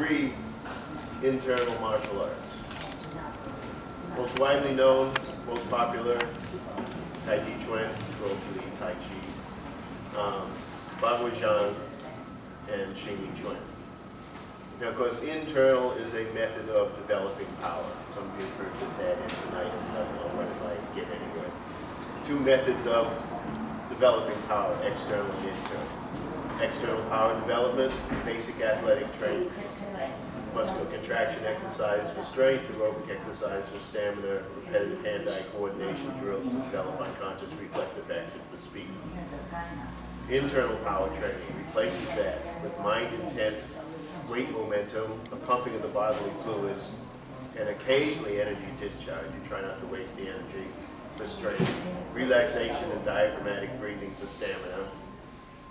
three internal martial arts. Most widely known, most popular, Tai Chi Chuan, locally Tai Chi, Bagua and Xing Yi Quan. Now, of course, internal is a method of developing power. Some of you have heard this ad in tonight, and I don't know what it might get anywhere. Two methods of developing power, external and internal. External power development, basic athletic training. Muscular contraction exercise for strength, aerobic exercise for stamina, repetitive hand-eye coordination drills to develop unconscious reflexive action for speed. Internal power training replaces that with mind intent, weight momentum, the pumping of the bodily fluids, and occasionally energy discharge. You try not to waste the energy for strength. Relaxation and diaphragmatic breathing for stamina.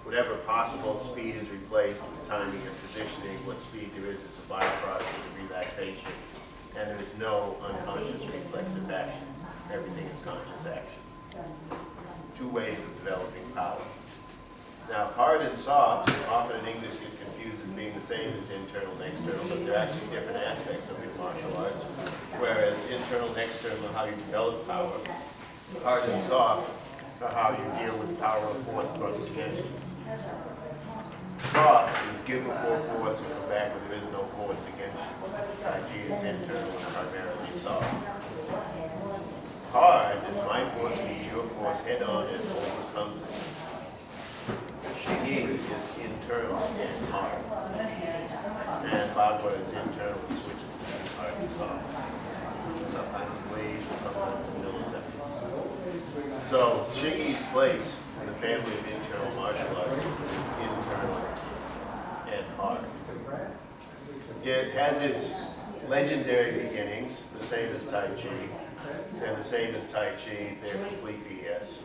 Whatever possible, speed is replaced with timing and positioning. What speed there is a byproduct of the relaxation. And there is no unconscious reflexive action. Everything is conscious action. Two ways of developing power. Now, hard and soft, often in English get confused as being the same as internal and external, but they're actually different aspects of your martial arts. Whereas internal and external are how you develop power. Hard and soft are how you deal with power of force thrust against you. Soft is give before force and come back when there is no force against you. Tai Chi is internal and primarily soft. Hard is my force meets your force head on and overcomes it. Xing Yi is internal and hard. And Bagua is internal and switches between hard and soft. Sometimes in waves and sometimes in milliseconds. So Xing Yi's place in the family of internal martial arts is internal and hard. It has its legendary beginnings, the same as Tai Chi, and the same as Tai Chi, they're complete BS.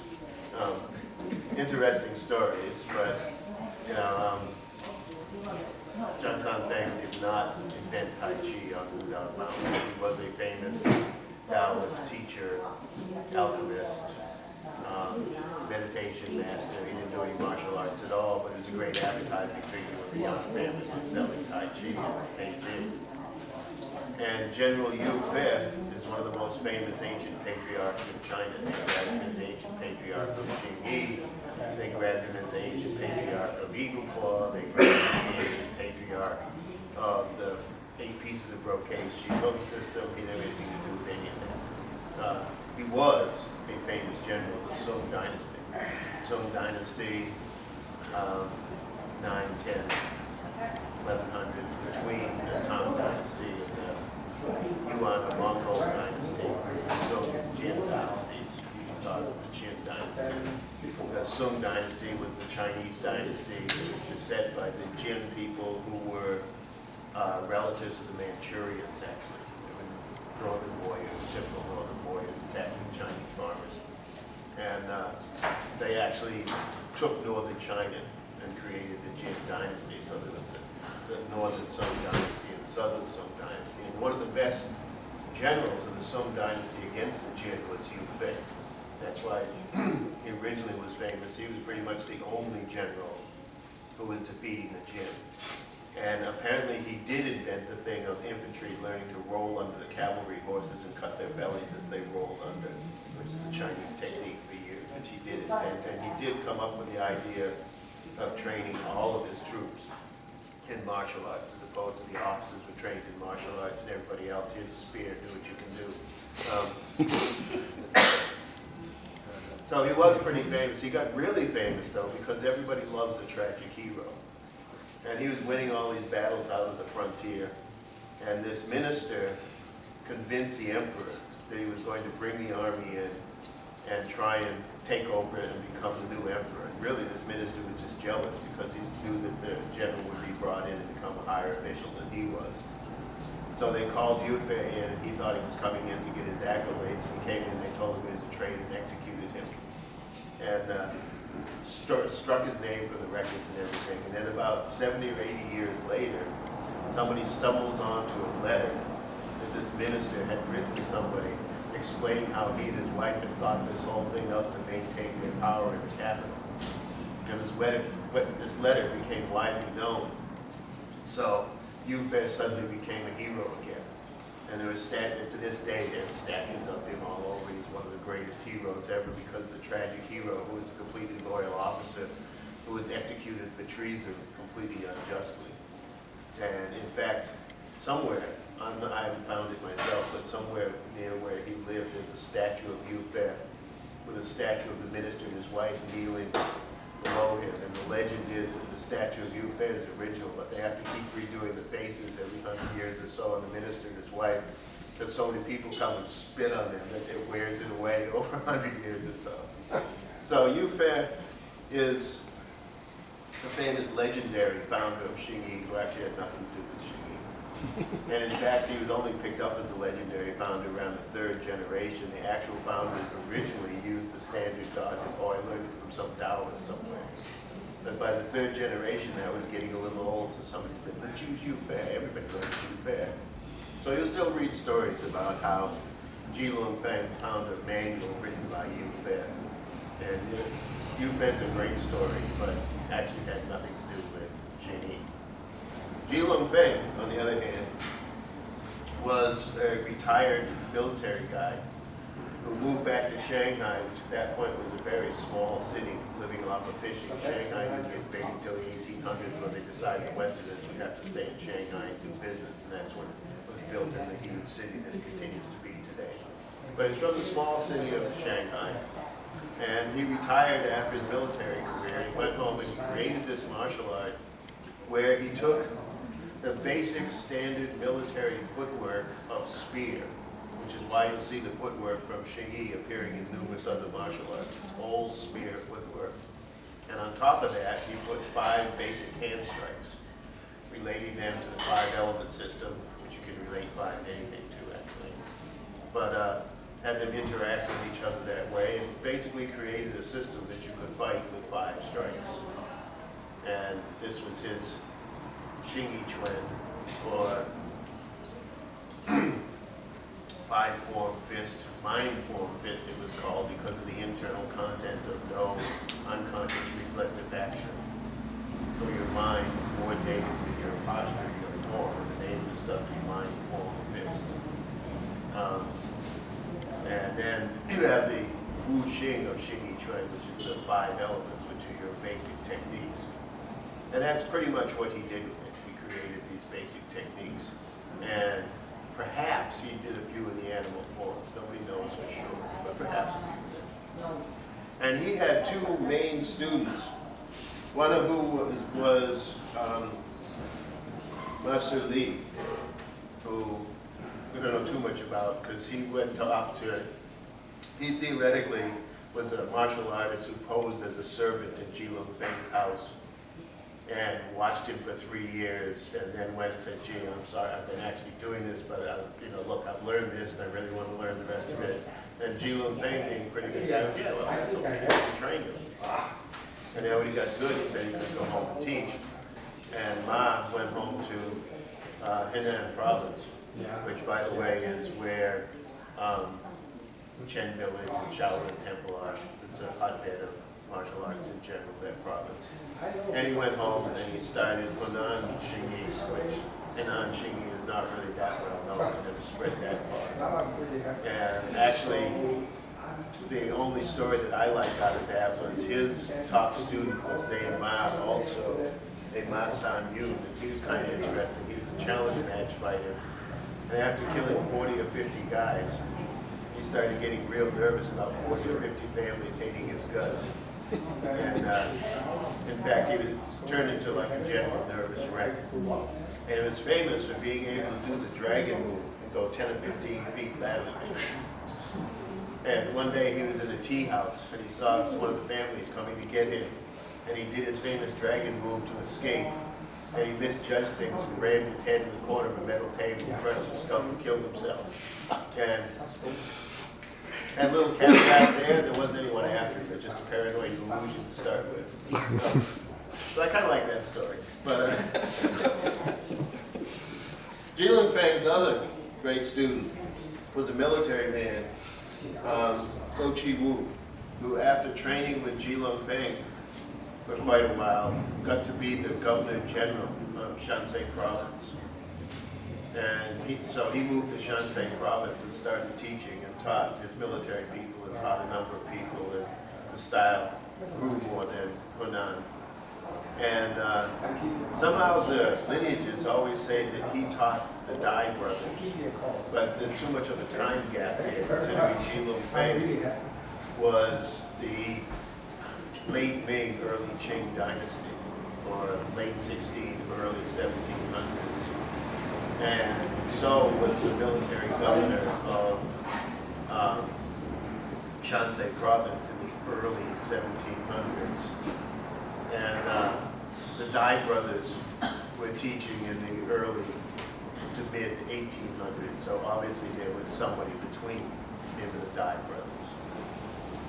Interesting stories, but Zhang Feng did not invent Tai Chi on the Dao Mountain. He was a famous Taoist teacher, alchemist, meditation master. He didn't do any martial arts at all, but he was a great advertising figure when the young families were selling Tai Chi in Beijing. And General Yu Fe is one of the most famous ancient patriarchs in China. They grabbed him as ancient patriarch of Xing Yi. They grabbed him as the ancient patriarch of Eagle Claw. They grabbed him as the ancient patriarch of the 8 pieces of brocade Qigong system. He didn't have anything to do with any of that. He was a famous general of the Song Dynasty. Song Dynasty, 9, 10, 1100s, between the Tang Dynasty and the Yuan or Mongol Dynasty, the Song Jin dynasties, usually thought of the Qin Dynasty. The Song Dynasty was the Chinese dynasty beset by the Jin people who were relatives of the Manchurians, actually. They were northern warriors, typical northern warriors attacking Chinese farmers. And they actually took northern China and created the Jin dynasty. So there was the northern Song Dynasty and the southern Song Dynasty. And one of the best generals of the Song Dynasty against the Jin was Yu Fei. That's why he originally was famous. He was pretty much the only general who was defeating the Jin. And apparently he did invent the thing of infantry learning to roll under the cavalry horses and cut their bellies as they rolled under, which is a Chinese technique for years, which he did invent. And he did come up with the idea of training all of his troops in martial arts, as opposed to the officers were trained in martial arts and everybody else, here's a spear, do what you can do. So he was pretty famous. He got really famous, though, because everybody loves a tragic hero. And he was winning all these battles out of the frontier. And this minister convinced the emperor that he was going to bring the army in and try and take over it and become the new emperor. And really, this minister was just jealous because he knew that the general would be brought in and become a higher official than he was. So they called Yu Fei in, and he thought he was coming in to get his accolades. He came in, they told him he was a traitor and executed him. And struck his name from the records and everything. And then about 70 or 80 years later, somebody stumbles onto a letter that this minister had written to somebody explaining how he and his wife had thought this whole thing up to maintain their power in the capital. And this letter became widely known. So Yu Fei suddenly became a hero again. And there was to this day, there's statues of him all over. He's one of the greatest heroes ever because the tragic hero who was a completely loyal officer who was executed for treason completely unjustly. And in fact, somewhere, I haven't found it myself, but somewhere near where he lived, there's a statue of Yu Fei with a statue of the minister and his wife kneeling below him. And the legend is that the statue of Yu Fei is original, but they have to keep redoing the faces every 100 years or so on the minister and his wife, because so many people come and spit on them that it wears it away over 100 years or so. So Yu Fei is the famous legendary founder of Xing Yi, who actually had nothing to do with Xing Yi. And in fact, he was only picked up as a legendary founder around the 3rd generation. The actual founders originally used the standard God, or I learned it from some Taoist somewhere. But by the 3rd generation, that was getting a little old, so somebody said, let's use Yu Fei. Everybody learns Yu Fei. So you'll still read stories about how Luoneng found a manual written by Yu Fei. And Yu Fei's a great story, but actually had nothing to do with Xing Yi. Luoneng, on the other hand, was a retired military guy who moved back to Shanghai, which at that point was a very small city, living off of fishing. Shanghai didn't get big until the 1800s when they decided the Westerners would have to stay in Shanghai and do business, and that's when it was built in the huge city that it continues to be today. But it's from the small city of Shanghai, and he retired after his military career. He went home and he created this martial art where he took the basic standard military footwork of spear, which is why you'll see the footwork from Xing Yi appearing in numerous other martial arts. It's old spear footwork. And on top of that, he put 5 basic hand strikes, relating them to the 5-element system, which you can relate 5 anything to, actually. But had them interact with each other that way, and basically created a system that you could fight with 5 strikes. And this was his Xing Yi Quan, or 5-form fist, mind-form fist it was called because of the internal content of no unconscious reflexive action. So your mind coordinated with your posture, your form, and the name of the stuff is mind-form fist. And then you have the Wu Xing of Xing Yi Quan, which is the 5 elements, which are your basic techniques. And that's pretty much what he did with it. He created these basic techniques. And perhaps he did a few of the animal forms. Nobody knows for sure, but perhaps he did. And he had 2 main students, one of whom was Master Li, who we don't know too much about because he went up to, he theoretically was a martial artist who posed as a servant in Luoneng's house and watched him for 3 years, and then went and said, gee, I'm sorry, I've been actually doing this, but look, I've learned this, and I really want to learn the rest of it. And Luoneng, being a pretty good guy, yeah, well, that's okay, I can train you. And then when he got good, he said he could go home and teach. And Ma went home to Henan province, which, by the way, is where Chen Village and Shaolin Temple are. It's a hotbed of martial arts in general, that province. And he went home and then he started Luoneng and Xingyiquan, which Henan Xingyi is not really that well known. It never spread that far. And actually, the only story that I liked out of that was his top student was named Ma, also named Ma San Yun. And he was kind of interesting. He was a challenge match fighter. And after killing 40 or 50 guys, he started getting real nervous about 40 or 50 families hating his guts. And in fact, he was turned into like a general nervous wreck. And he was famous for being able to do the dragon move and go 10 or 15 feet laterally. And one day he was in a tea house and he saw one of the families coming to get him. And he did his famous dragon move to escape. And he misjudged things and rammed his head in the corner of a metal table and crushed his skull and killed himself. And little cat back there wasn't anyone after him, but just a paranoid delusion to start with. So I kind of like that story. But Luoneng's other great student was a military man, So Chi Wu, who after training with Luoneng for quite a while, got to be the Governor General of Shaanxi Province. so he moved to Shaanxi province and started teaching and taught his military people and taught a number of people, and the style grew more than Hunan. And somehow the lineages always say that he taught the Dai brothers, but there's too much of a time gap here, considering Xi Longfeng was the late Ming, early Qing dynasty, or late 16, early 1700s. And so was the military governor of Shaanxi province in the early 1700s. And the Dai brothers were teaching in the early to mid 1800s, so obviously there was somebody between him and the Dai brothers.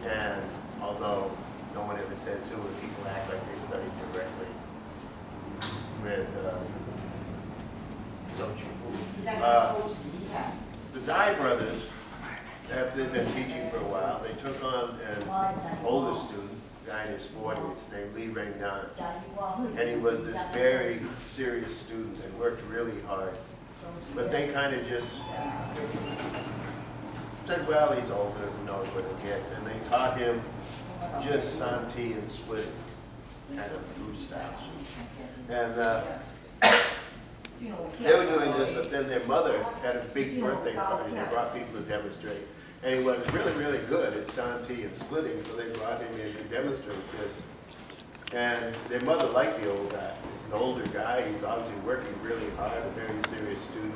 And although no one ever says who, and people act like they studied directly with the Dai brothers, after they'd been teaching for a while, they took on an older student, a guy in his 40s, named Li Rengnan. And he was this very serious student and worked really hard. But they kind of just said, well, he's older, who knows what he'll get. And they taught him just Santi and split, kind of through styles. And they were doing this, but then their mother had a big birthday party. They brought people to demonstrate. And he was really, really good at Santi and splitting, so they brought him in to demonstrate this. And their mother liked the old guy. He's an older guy. He's obviously working really hard, a very serious student.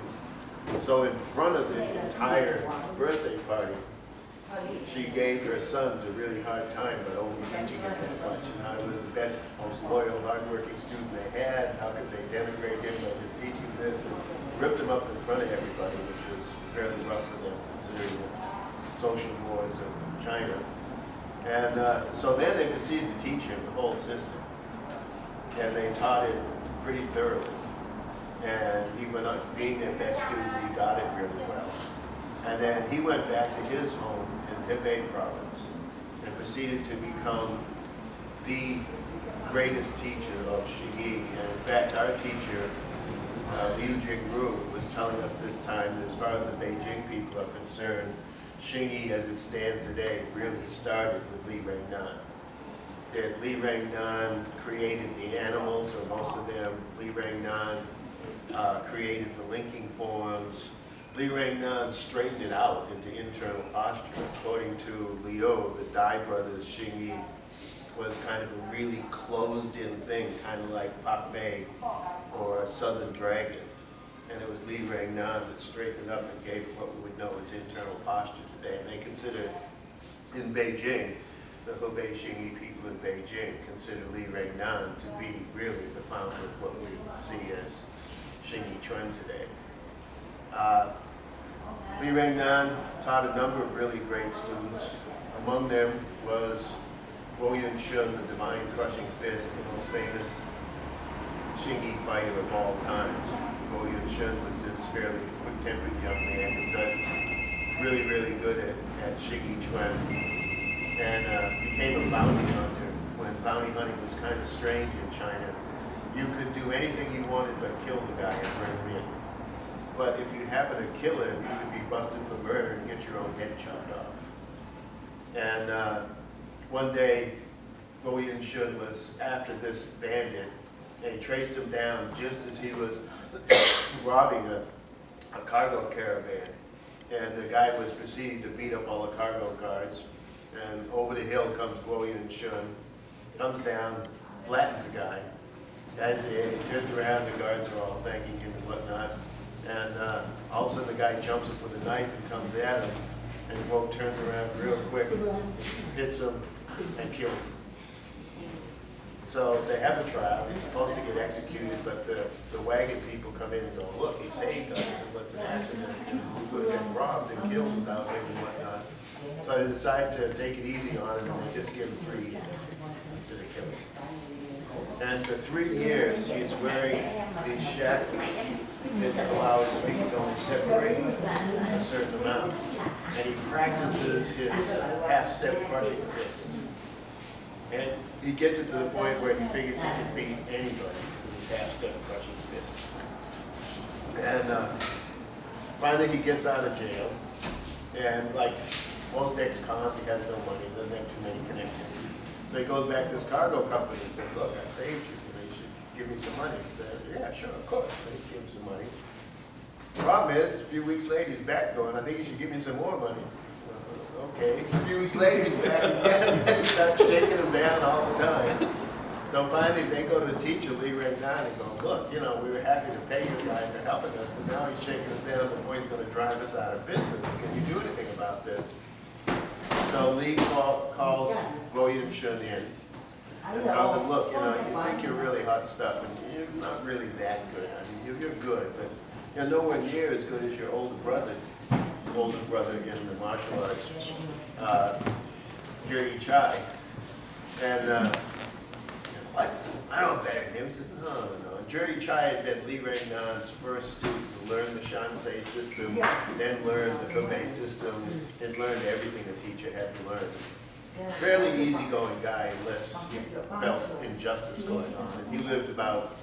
So in front of the entire birthday party, she gave her sons a really hard time, but only teaching him that much. And I was the best, most loyal, hardworking student they had. How could they denigrate him by just teaching this? And ripped him up in front of everybody, which was fairly rough for them, considering the social wars of China. And so then they proceeded to teach him the whole system. And they taught it pretty thoroughly. And he went on, being their best student, he got it really well. And then he went back to his home in Hebei province and proceeded to become the greatest teacher of Xing Yi. And in fact, our teacher, Liu Jingru, was telling us this time that as far as the Beijing people are concerned, Xing Yi as it stands today really started with Li Rengnan. That Li Rengnan created the animals, or most of them. Li Rengnan created the linking forms. Li Rengnan straightened it out into internal posture. According to Liu, the Dai brothers, Xing Yi was kind of a really closed-in thing, kind of like Pak Mei or a Southern Dragon. And it was Li Rengnan that straightened it up and gave it what we would know as internal posture today. And they consider, in Beijing, the Hebei Xing Yi people in Beijing consider Li Rengnan to be really the founder of what we see as Xing Yi Quan today. Li Rengnan taught a number of really great students. Among them was Guo Yunshun, the Divine Crushing Fist, the most famous Xing Yi fighter of all times. Guo Yunshun was this fairly quick-tempered young man who got really, really good at Xing Yi Quan, and became a bounty hunter when bounty hunting was kind of strange in China. You could do anything you wanted but kill the guy and bring him in. But if you happen to kill him, you could be busted for murder and get your own head chopped off. And one day, Guo Yunshun was after this bandit, and he traced him down just as he was robbing a cargo caravan. And the guy was proceeding to beat up all the cargo guards. And over the hill comes Guo Yunshun, comes down, flattens the guy. Guy's there, he turns around, the guards are all thanking him and whatnot. And all of a sudden the guy jumps up with a knife and comes at him. And Guo turns around real quick, hits him, and kills him. So they have a trial. He's supposed to get executed, but the wagon people come in and go, look, he saved us. It was an accident. We would have been robbed and killed without him and whatnot. So they decide to take it easy on him, and they just give him 3 years instead of killing him. And for 3 years, he's wearing these shackles that allow his feet to only separate a certain amount. And he practices his half-step crushing fist. And he gets it to the point where he figures he can beat anybody with his half-step crushing fist. And Finally, he gets out of jail, and like most ex-cons, he has no money, doesn't have too many connections. So he goes back to his cargo company and says, look, I saved you, you should give me some money. He said, yeah, sure, of course. So he gave him some money. The problem is, a few weeks later, he's back going, I think you should give me some more money. Okay. A few weeks later, he's back again, and he starts shaking him down all the time. So finally, they go to the teacher, Lee Rang-nan, and go, look, you know, we were happy to pay you guys for helping us, but now he's shaking us down to the point he's going to drive us out of business. Can you do anything about this? So Lee calls William Shun in and tells him, look, you know, you think you're really hot stuff, and you're not really that good. I mean, you're good, but you're nowhere near as good as your older brother in the martial arts, Jerry Chai. And what? I don't bet him. He said, no. Jerry Chai had been Lee Rang-nan's first student to learn the Shansei system, then learn the Hebei system, and learned everything a teacher had to learn. Fairly easygoing guy, unless he felt injustice going on. And he lived about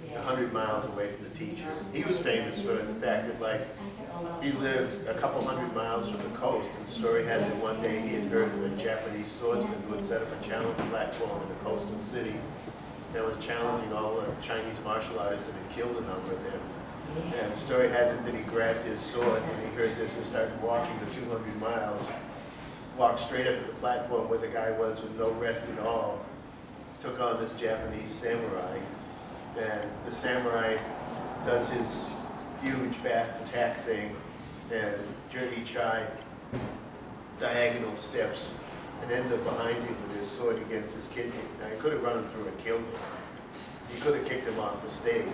100 miles away from the teacher. He was famous for the fact that, like, he lived a couple hundred miles from the coast, and the story has it one day he had heard of a Japanese swordsman who had set up a challenge platform in the coastal city that was challenging all the Chinese martial artists and had killed a number of them. And the story has it that he grabbed his sword when he heard this and started walking the 200 miles, walked straight up to the platform where the guy was with no rest at all, took on this Japanese samurai, and the samurai does his huge fast attack thing, and Jerry Chai diagonal steps and ends up behind him with his sword against his kidney. Now he could have run him through and killed him. He could have kicked him off the stage.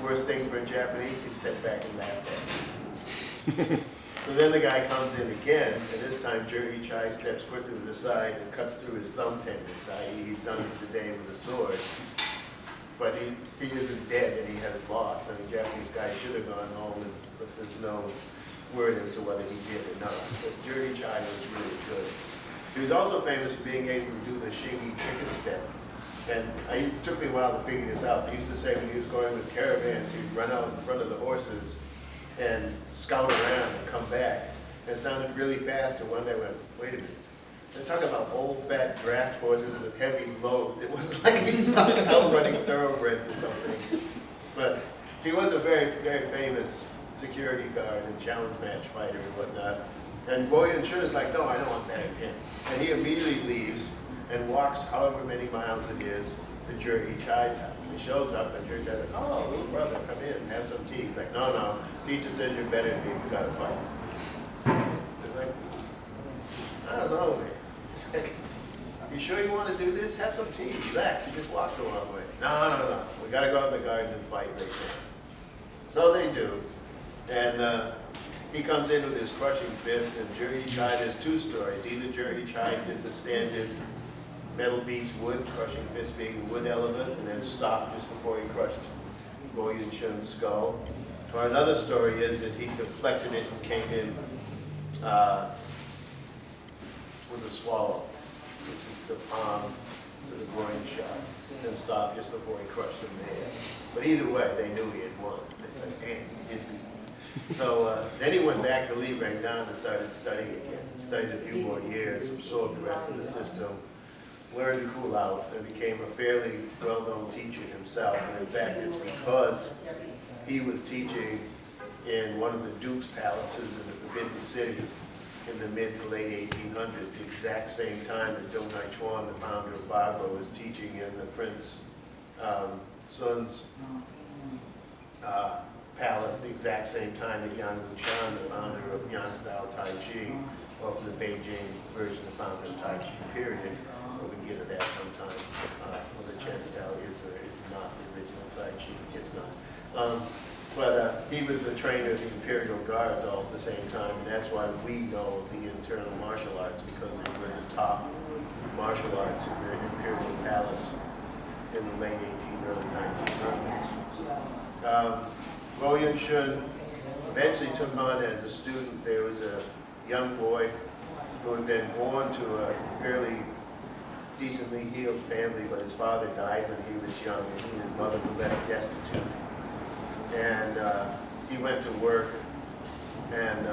Worst thing for a Japanese, he stepped back and laughed at him. So then the guy comes in again, and this time Jerry Chai steps quickly to the side and cuts through his thumb tendons, i.e. he's done it today with a sword. But he isn't dead, and he has lost. And the Japanese guy should have gone home, but there's no word as to whether he did or not. But Jerry Chai was really good. He was also famous for being able to do the Xing Yi chicken step. And it took me a while to figure this out. They used to say when he was going with caravans, he'd run out in front of the horses and scout around and come back. And it sounded really fast, and one day I went, wait a minute. They're talking about old, fat draft horses with heavy loads. It wasn't like he was out running thoroughbreds or something. But he was a very, very famous security guard and challenge match fighter and whatnot. And William Shun is like, no, I don't want that again. And he immediately leaves and walks however many miles it is to Jerry Chai's house. He shows up, and Jerry Chai's like, oh, little brother, come in, have some tea. He's like, no, teacher says you're better than me, we gotta fight. They're like, I don't know, man. He's like, you sure you want to do this? Have some tea, relax, you just walked the wrong way. No, we gotta go out in the garden and fight right now. So they do, and he comes in with his crushing fist, and Jerry Chai, there's two stories. Either Jerry Chai did the standard metal beats wood, crushing fist being the wood element, and then stopped just before he crushed William Shun's skull. Or another story is that he deflected it and came in with a swallow, which is the palm to the groin shot, and stopped just before he crushed him in the head. But either way, they knew he had won. They said, man, he did beat. So then he went back to Lee Rang-nan and started studying again. Studied a few more years, absorbed the rest of the system, learned to cool out, and became a fairly well-known teacher himself. And in fact, it's because he was teaching in one of the Duke's palaces in the Forbidden City in the mid to late 1800s, the exact same time that Dong Hai Chuan, the founder of Bagua, was teaching in the Prince Sun's palace, the exact same time that Yang Wuchan, the founder of Yang-style Tai Chi, or from the Beijing version, the founder of Tai Chi period. We can get to that sometime, whether Chen style is or is not the original Tai Chi. It's not. But he was the trainer of the Imperial Guards all at the same time, and that's why we know of the internal martial arts, because they were the top martial arts in the Imperial Palace in the late early 1900s. William Shun eventually took on as a student. There was a young boy who had been born to a fairly decently healed family, but his father died when he was young, and he and his mother were left destitute. And he went to work and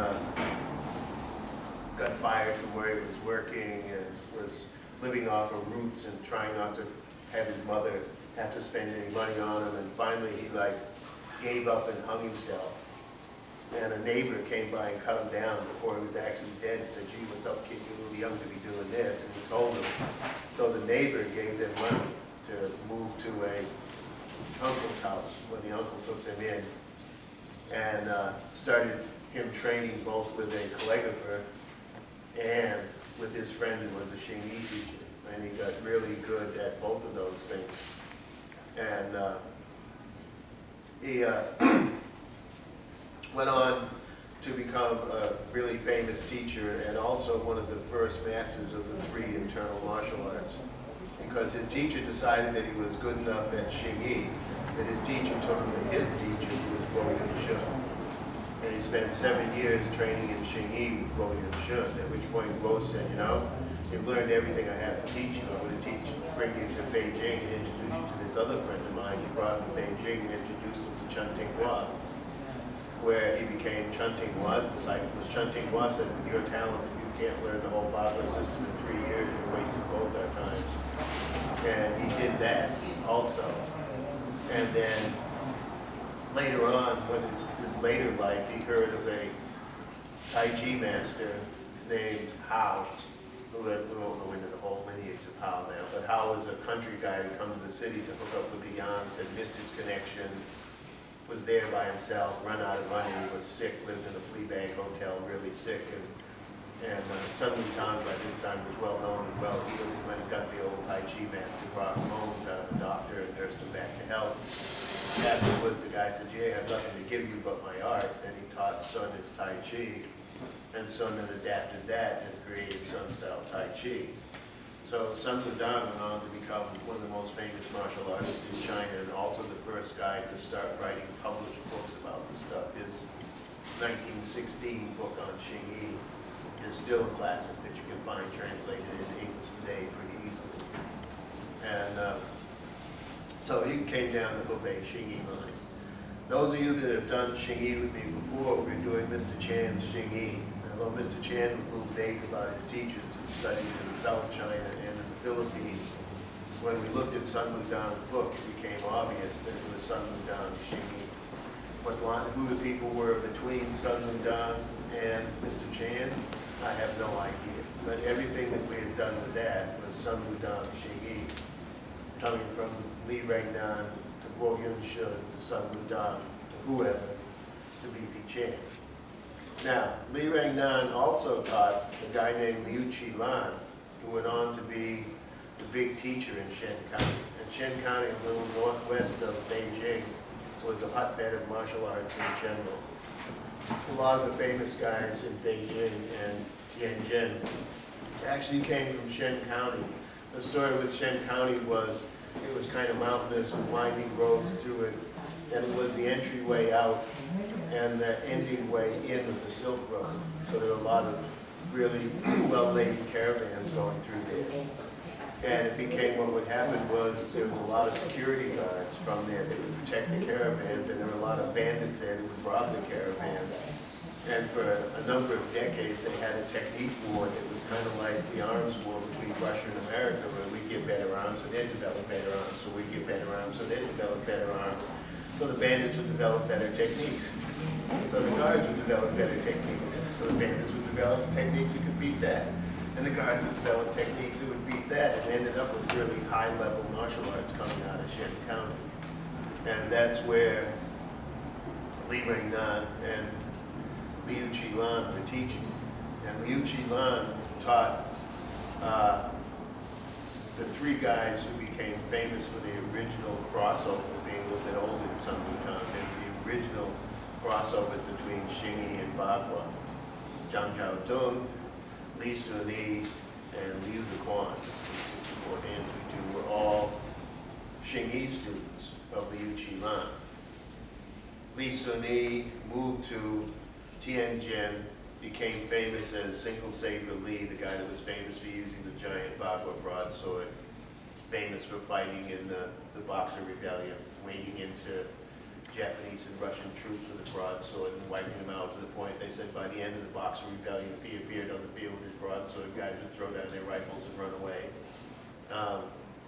got fired from where he was working and was living off of roots and trying not to have his mother have to spend any money on him. And finally he like gave up and hung himself. And a neighbor came by and cut him down before he was actually dead and said, "Gee, what's up, kid? You're a little young to be doing this." And he told him. So the neighbor gave them money to move to a uncle's house when the uncle took them in, and started him training both with a calligrapher and with his friend who was a Xing Yi teacher. And he got really good at both of those things. And he went on to become a really famous teacher and also one of the first masters of the 3 internal martial arts. Because his teacher decided that he was good enough at Xing Yi, that his teacher took him to his teacher, who was Luoneng and Xingyiquan. And he spent 7 years training in Xing Yi with Luoneng and Xingyiquan, at which point Luo said, "You know, you've learned everything I have to teach you. I'm going to bring you to Beijing and introduce you to this other friend of mine." He brought him to Beijing and introduced him to Xing Yi Quan, where he became Xing Yi's disciple. Xing Yi said, "With your talent, if you can't learn the whole Bagua system in 3 years, you're wasting both our times." And he did that also. And then later on, when his later life, he heard of a Tai Chi master named Hao, we won't go into the whole lineage of Hao now, but Hao was a country guy who come to the city to hook up with the Yans, had missed his connection, was there by himself, run out of money, was sick, lived in a flea bag hotel, really sick, and Sun Wukong by this time was well known and well healed. He went and got the old Tai Chi master, brought him home, got him a doctor, and nursed him back to health. Afterwards, the guy said, "Gee, I have nothing to give you but my art." And he taught Sun his Tai Chi, and Sun then adapted that and created Sun-style Tai Chi. So Sun Wukong went on to become one of the most famous martial artists in China, and also the first guy to start writing published books about this stuff. His 1916 book on Xing Yi is still a classic that you can find translated into English today pretty easily. And so he came down to Hubei Xing Yi line. Those of you that have done Xing Yi with me before, we're doing Mr. Chan's Xing Yi. Although Mr. Chan was a little vague about his teachers, he studied in South China and in the Philippines. When we looked at Sun Wukong's book, it became obvious that it was Sun Wukong's Xing Yi. Who the people were between Sun Wukong and Mr. Chan, I have no idea. But everything that we had done with that was Sun Wukong Xing Yi, coming from Li Rengnan to Guo Yunshun to Sun Wukong to whoever to B.P. Chan. Now, Li Rengnan also taught a guy named Liu Qilan, who went on to be the big teacher in Shen County. And Shen County, a little northwest of Beijing, was a hotbed of martial arts in general. A lot of the famous guys in Beijing and Tianjin actually came from Shen County. The story with Shen County was it was kind of mountainous with winding roads through it, and it was the entryway out and the ending way in of the Silk Road. So there were a lot of really well-laden caravans going through there. And it became, what would happen was there was a lot of security guards from there that would protect the caravans, and there were a lot of bandits there that would rob the caravans. And for a number of decades, they had a technique war that was kind of like the arms war between Russia and America, where we get better arms, so they develop better arms, so we get better arms, so they develop better arms. So the bandits would develop better techniques. So the guards would develop better techniques. So the bandits would develop techniques that could beat that. And the guards would develop techniques that would beat that, and ended up with really high-level martial arts coming out of Shen County. And that's where Li Rengnan and Liu Qilan were teaching. And Liu Qilan taught the 3 guys who became famous for the original crossover, being a little bit older than Sun Wukong, the original crossovers between Xing Yi and Bagua. Zhang Zhaodong, Li Suni, and Liu De Quan, 64 hands we do, were all Xing Yi students of Liu Qilan. Li Suni moved to Tianjin, became famous as Single Saber Li, the guy that was famous for using the giant Bagua broadsword, famous for fighting in the Boxer Rebellion, wading into Japanese and Russian troops with a broadsword and wiping them out to the point they said by the end of the Boxer Rebellion, if he appeared on the field with his broadsword, guys would throw down their rifles and run away.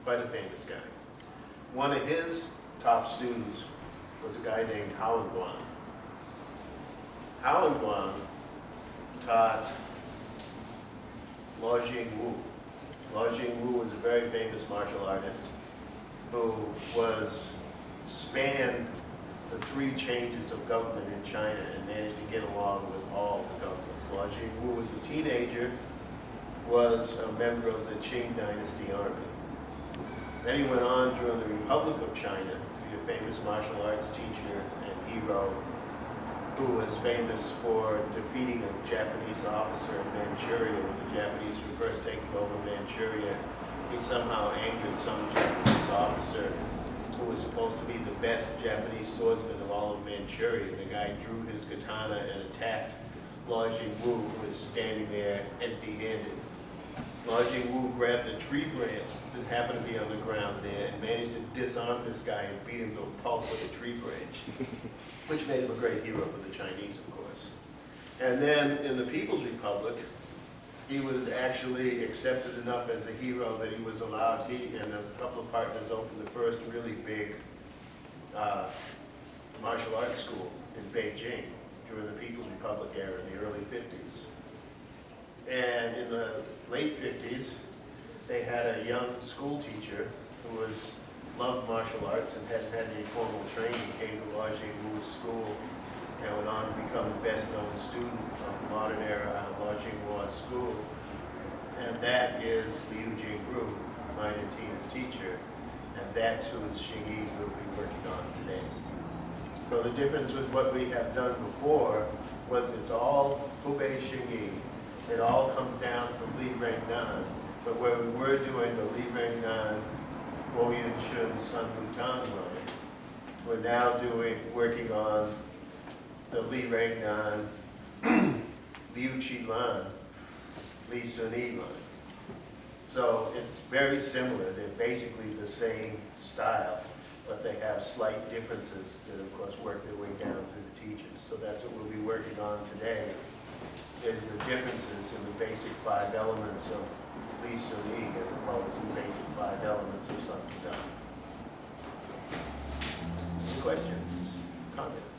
Quite a famous guy. One of his top students was a guy named Xing Yi Quan. Xing Yi Quan taught Luoneng Wu. Luoneng Wu was a very famous martial artist who spanned the three changes of government in China and managed to get along with all the governments. Luoneng Wu, as a teenager, was a member of the Qing Dynasty army. Then he went on during the Republic of China to be a famous martial arts teacher and hero who was famous for defeating a Japanese officer in Manchuria when the Japanese were first taking over Manchuria. He somehow angered some Japanese officer who was supposed to be the best Japanese swordsman of all of Manchuria. The guy drew his katana and attacked Luoneng Wu, who was standing there empty-handed. Luoneng Wu grabbed a tree branch that happened to be on the ground there and managed to disarm this guy and beat him to a pulp with a tree branch, which made him a great hero for the Chinese, of course. And then in the People's Republic, he was actually accepted enough as a hero that he was allowed, he and a couple of partners opened the first really big martial arts school in Beijing during the People's Republic era in the early 50s. And in the late 50s, they had a young school teacher who loved martial arts and hadn't had any formal training, came to Luoneng Wu's school and went on to become the best known student of the modern era out of Luoneng Wu's school. And that is Liu Jingru, mine and Tina's teacher, and that's who Xing Yi will be working on today. So the difference with what we have done before was it's all Hubei Xing Yi. It all comes down from Li Reng Nan, but where we were doing the Li Reng Nan, Guo Yun Shun, Sun Wutang line, we're now working on the Li Reng Nan, Liu Qi Lan, Li Sun Yi line. So it's very similar. They're basically the same style, but they have slight differences that, of course, work their way down through the teachers. So that's what we'll be working on today, is the differences in the basic 5 elements of Li Sun Yi as opposed to the basic 5 elements of Sun Wutang. Questions? Comments?